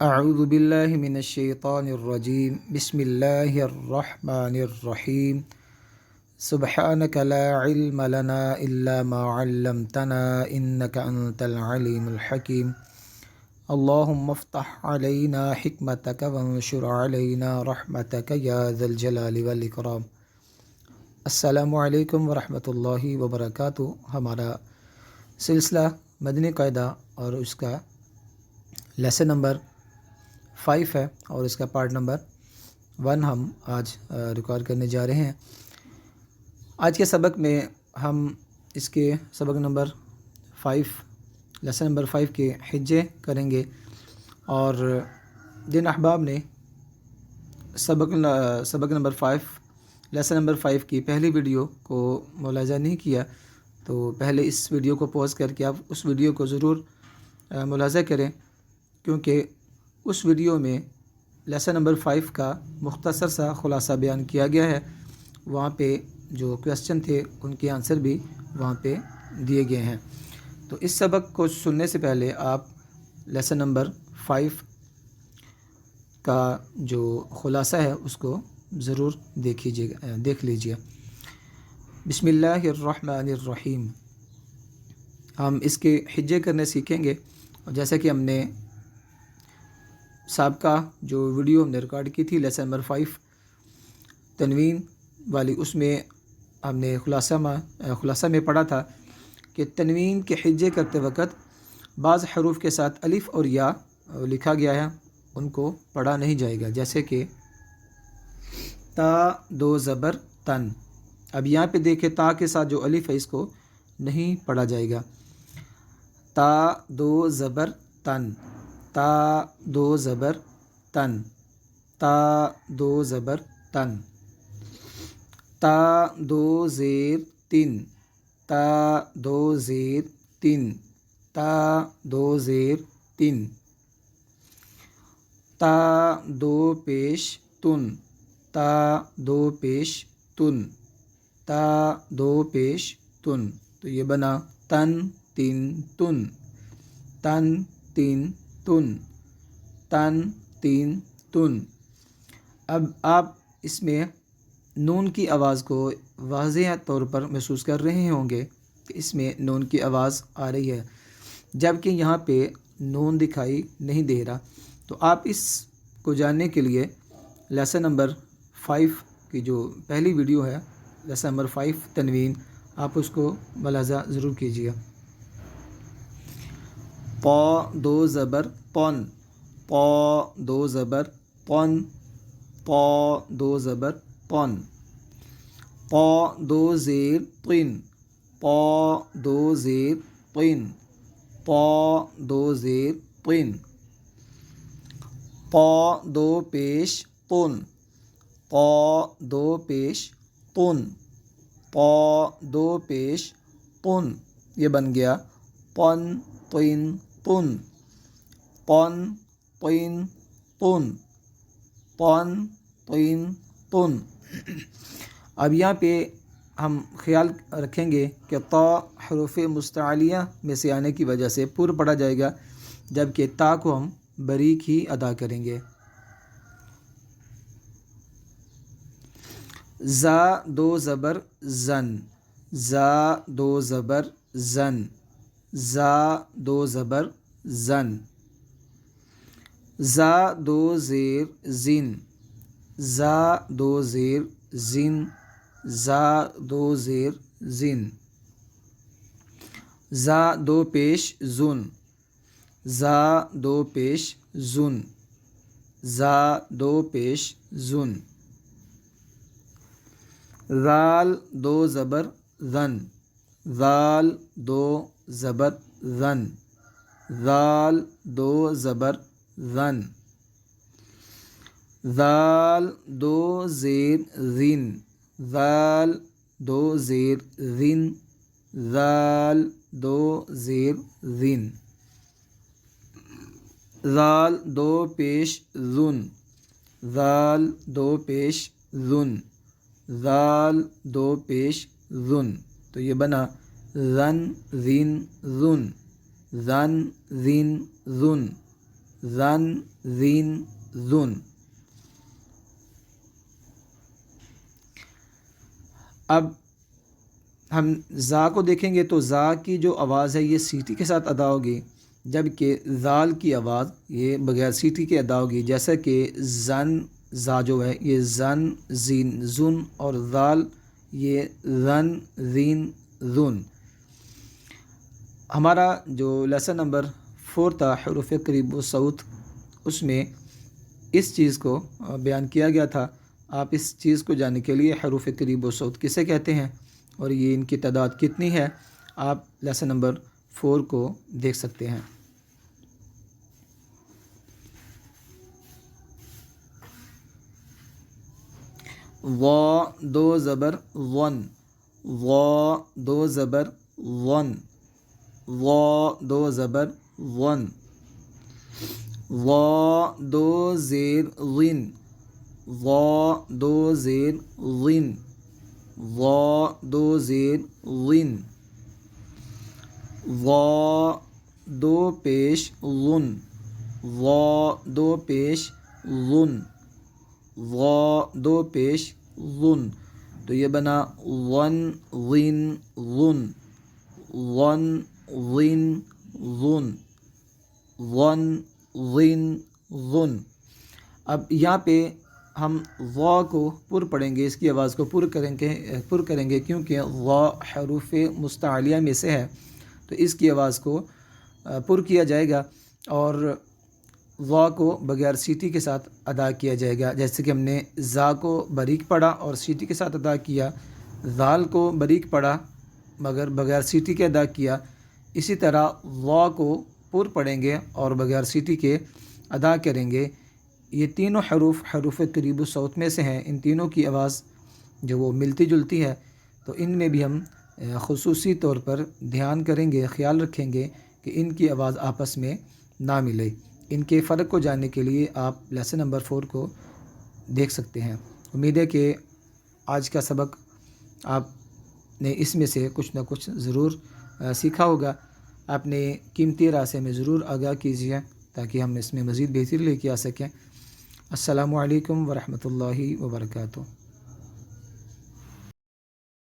اعوذ باللہ من الشیطان الرجیم بسم اللہ الرحمن الرحیم سبحانک لا علم لنا الا ما علمتنا انک انت العلیم الحکیم اللہم افتح علینا حکمتک وانشر علینا رحمتک یا ذا الجلال والاکرام۔ السلام علیکم ورحمۃ اللہ وبرکاتہ۔ ہمارا سلسلہ مدنی قاعدہ اور اس کا لیسن نمبر 5 ہے اور اس کا پارٹ نمبر 1 ہم آج ریکارڈ کرنے جا رہے ہیں۔ آج کے سبق میں ہم اس کے سبق نمبر 5 لیسن نمبر 5 کے حجے کریں گے، اور جن احباب نے سبق نمبر 5 لیسن نمبر 5 کی پہلی ویڈیو کو ملاحظہ نہیں کیا تو پہلے اس ویڈیو کو پوز کر کے آپ اس ویڈیو کو ضرور ملاحظہ کریں، کیونکہ اس ویڈیو میں لیسن نمبر 5 کا مختصر سا خلاصہ بیان کیا گیا ہے۔ وہاں پہ جو کویسچن تھے ان کے آنسر بھی وہاں پہ دیے گئے ہیں۔ تو اس سبق کو سننے سے پہلے آپ لیسن نمبر 5 کا جو خلاصہ ہے اس کو ضرور دیکھ لیجیے۔ بسم اللہ الرحمن الرحیم۔ ہم اس کے حجے کرنے سیکھیں گے، اور جیسا کہ ہم نے سابقہ جو ویڈیو ہم نے ریکارڈ کی تھی لیسن نمبر 5 تنوین والی، اس میں ہم نے خلاصہ میں پڑھا تھا کہ تنوین کے حجے کرتے وقت بعض حروف کے ساتھ الف اور یا لکھا گیا ہے، ان کو پڑھا نہیں جائے گا، جیسے کہ تا دو زبر تن۔ اب یہاں پہ دیکھیں تا کے ساتھ جو الف ہے اس کو نہیں پڑھا جائے گا۔ تا دو زبر تن، تا دو زبر تن، تا دو زبر تن۔ تا دو زیر تن، تا دو زیر تن، تا دو زیر تن۔ تا دو پیش تن، تا دو پیش تن، تا دو پیش تن۔ تو یہ بنا تن تن تن، تن تن تن، تن تین تن۔ اب آپ اس میں نون کی آواز کو واضح طور پر محسوس کر رہے ہوں گے کہ اس میں نون کی آواز آ رہی ہے، جبکہ یہاں پہ نون دکھائی نہیں دے رہا۔ تو آپ اس کو جاننے کے لیے لیسن نمبر 5 کی جو پہلی ویڈیو ہے لیسن نمبر 5 تنوین، آپ اس کو ملاحظہ ضرور کیجیے۔ پا دو زبر پن، پا دو زبر پن، پا دو زبر پن۔ پا دو زیر پن، پا دو زیر پن، پا دو زیر پن۔ پا دو پیش پن، پا دو پیش پن، پا دو پیش پن۔ یہ بن گیا پن پن پن، پن پن پن، پن پن پن۔ اب یہاں پہ ہم خیال رکھیں گے کہ تا حروف مستعلیہ میں سے آنے کی وجہ سے پر پڑھا جائے گا، جبکہ تا کو ہم باریک ہی ادا کریں گے۔ زا دو زبر زن، زا دو زبر زن، زا دو زبر زن۔ زا دو زیر زن، زا دو زیر زن، زا دو زیر زن۔ زا دو پیش زن، زا دو پیش زن، زا دو پیش زن۔ ذال دو زبر ذن، ذال دو زبر ذن، ذال دو زبر ذن۔ ذال دو زیر ذن، ذال دو زیر ذن، ذال دو زیر ذن۔ ذال دو پیش ذن، ذال دو پیش ذن، ذال دو پیش ذن۔ تو یہ بنا ذن ذن ذن، ذن ذن ذن، ذن ذین ذن۔ اب ہم زا کو دیکھیں گے تو زا کی جو آواز ہے یہ سیٹی کے ساتھ ادا ہوگی، جبکہ ذال کی آواز یہ بغیر سیٹی کے ادا ہوگی، جیسا کہ زن زا جو ہے یہ زن زین زن اور ذال یہ ذن زین ذن۔ ہمارا جو لیسن نمبر 4 تھا حروف قریب و صوت، اس میں اس چیز کو بیان کیا گیا تھا۔ آپ اس چیز کو جاننے کے لیے حروف قریب و صوت کسے کہتے ہیں اور یہ ان کی تعداد کتنی ہے، آپ لیسن نمبر 4 کو دیکھ سکتے ہیں۔ وا دو زبر ون، وا دو زبر ون، وا دو زبر ون، وا دو زیر غن، وا دو زیر غن، وا دو زیر غن، وا دو پیش غن، وا دو پیش غن، وا دو پیش غن۔ تو یہ بنا ون غن غن، ون غن غن، ون غن غن۔ اب یہاں پہ ہم وا کو پر پڑھیں گے، اس کی آواز کو پر کریں گے کیونکہ وا حروف مستعلیہ میں سے ہے، تو اس کی آواز کو پر کیا جائے گا اور وا کو بغیر سیٹی کے ساتھ ادا کیا جائے گا، جیسے کہ ہم نے زا کو باریک پڑھا اور سیٹی کے ساتھ ادا کیا، ذال کو باریک پڑھا مگر بغیر سیٹی کے ادا کیا، اسی طرح وا کو پر پڑھیں گے اور بغیر سیٹی کے ادا کریں گے۔ یہ تینوں حروف قریب الصوت میں سے ہیں، ان تینوں کی آواز جو وہ ملتی جلتی ہے، تو ان میں بھی ہم خصوصی طور پر دھیان کریں گے، خیال رکھیں گے کہ ان کی آواز آپس میں نہ ملے۔ ان کے فرق کو جاننے کے لیے آپ لیسن نمبر 4 کو دیکھ سکتے ہیں۔ امید ہے کہ آج کا سبق آپ نے اس میں سے کچھ نہ کچھ ضرور سیکھا ہوگا۔ آپ نے قیمتی راستے میں ضرور آگاہ کیجیے تاکہ ہم اس میں مزید بہتری لے کے آ سکیں۔ السلام علیکم ورحمۃ اللہ وبرکاتہ۔